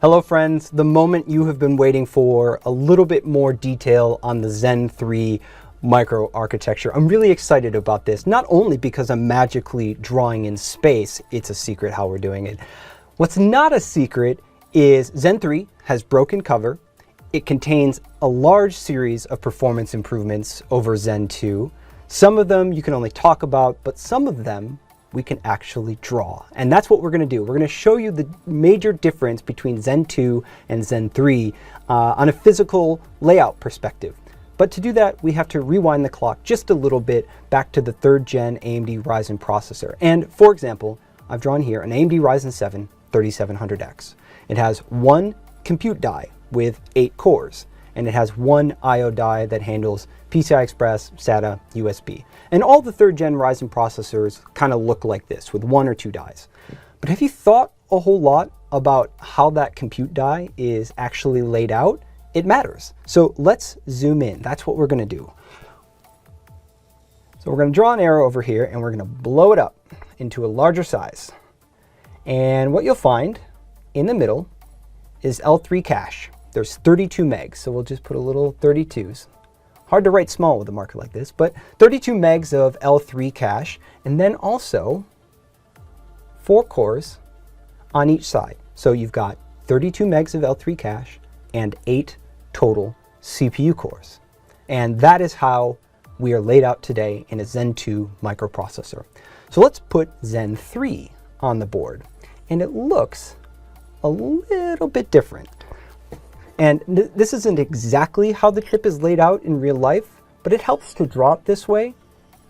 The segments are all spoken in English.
Hello friends, the moment you have been waiting for, a little bit more detail on the Zen 3 microarchitecture. I'm really excited about this, not only because I'm magically drawing in space, it's a secret how we're doing it. What's not a secret is Zen 3 has broken cover. It contains a large series of performance improvements over Zen 2. Some of them you can only talk about, but some of them we can actually draw. And that's what we're going to do. We're going to show you the major difference between Zen 2 and Zen 3 on a physical layout perspective. But to do that, we have to rewind the clock just a little bit back to the 3rd gen AMD Ryzen processor. And for example, I've drawn here an AMD Ryzen 7 3700X. It has one compute die with 8 cores, and it has one I/O die that handles PCI Express, SATA, USB. And all the 3rd gen Ryzen processors kind of look like this, with 1 or 2 dies. But have you thought a whole lot about how that compute die is actually laid out? It matters. So let's zoom in. That's what we're going to do. So we're going to draw an arrow over here, and we're going to blow it up into a larger size. And what you'll find in the middle is L3 cache. There's 32 megs, so we'll just put a little 32s. Hard to write small with a marker like this, but 32 megs of L3 cache, and then also 4 cores on each side. So you've got 32 megs of L3 cache and 8 total CPU cores. And that is how we are laid out today in a Zen 2 microprocessor. So let's put Zen 3 on the board, and it looks a little bit different. And this isn't exactly how the chip is laid out in real life, but it helps to draw it this way,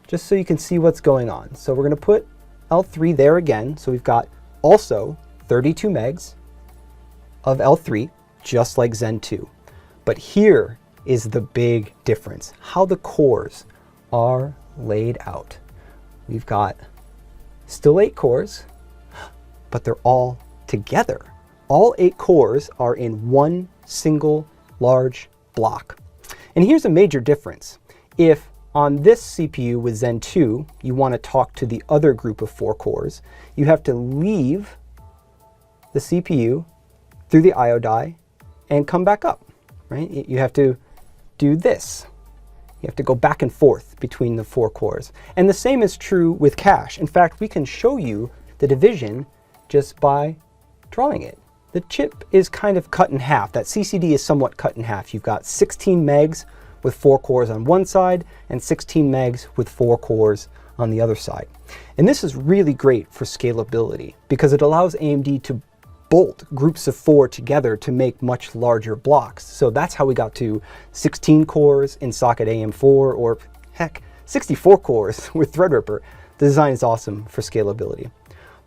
just so you can see what's going on. So we're going to put L3 there again. So we've got also 32 megs of L3, just like Zen 2. But here is the big difference, how the cores are laid out. We've got still 8 cores, but they're all together. All 8 cores are in one single large block. And here's a major difference. If on this CPU with Zen 2, you want to talk to the other group of 4 cores, you have to leave the CPU through the I/O die and come back up, right? You have to do this. You have to go back and forth between the 4 cores. And the same is true with cache. In fact, we can show you the division just by drawing it. The chip is kind of cut in half. That CCD is somewhat cut in half. You've got 16 megs with 4 cores on one side and 16 megs with 4 cores on the other side. And this is really great for scalability because it allows AMD to bolt groups of 4 together to make much larger blocks. So that's how we got to 16 cores in Socket AM4, or heck, 64 cores with Threadripper. The design is awesome for scalability.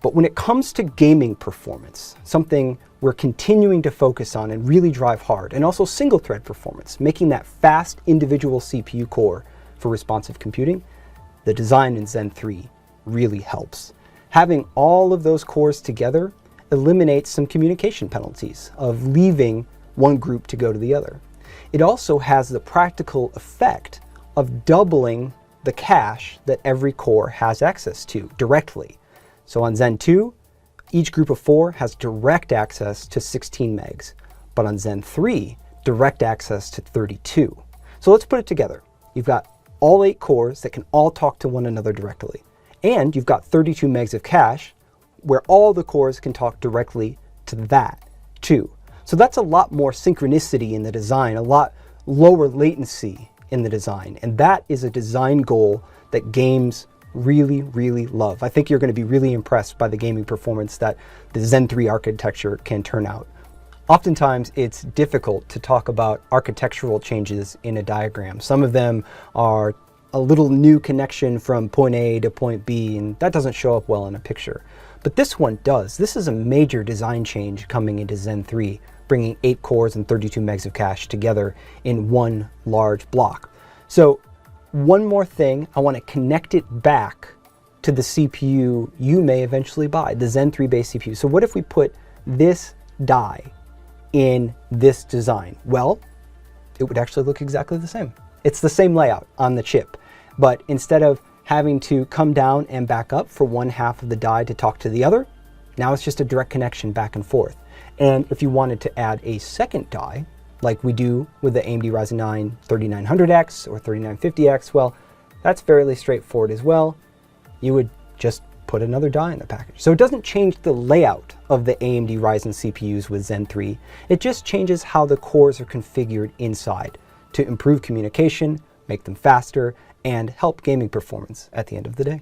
But when it comes to gaming performance, something we're continuing to focus on and really drive hard, and also single thread performance, making that fast individual CPU core for responsive computing, the design in Zen 3 really helps. Having all of those cores together eliminates some communication penalties of leaving one group to go to the other. It also has the practical effect of doubling the cache that every core has access to directly. So on Zen 2, each group of 4 has direct access to 16 megs, but on Zen 3, direct access to 32. So let's put it together. You've got all 8 cores that can all talk to one another directly, and you've got 32 megs of cache where all the cores can talk directly to that too. So that's a lot more synchronicity in the design, a lot lower latency in the design, and that is a design goal that games really love. I think you're going to be really impressed by the gaming performance that the Zen 3 architecture can turn out. Oftentimes it's difficult to talk about architectural changes in a diagram. Some of them are a little new connection from point A to point B, and that doesn't show up well in a picture. But this one does. This is a major design change coming into Zen 3, bringing 8 cores and 32 megs of cache together in one large block. So one more thing, I want to connect it back to the CPU you may eventually buy, the Zen 3 based CPU. So what if we put this die in this design? Well, it would actually look exactly the same. It's the same layout on the chip, but instead of having to come down and back up for one half of the die to talk to the other, Now it's just a direct connection back and forth. And if you wanted to add a second die, like we do with the AMD Ryzen 9 3900X or 3950X, well, that's fairly straightforward as well. You would just put another die in the package. So it doesn't change the layout of the AMD Ryzen CPUs with Zen 3. It just changes how the cores are configured inside to improve communication, make them faster, and help gaming performance at the end of the day.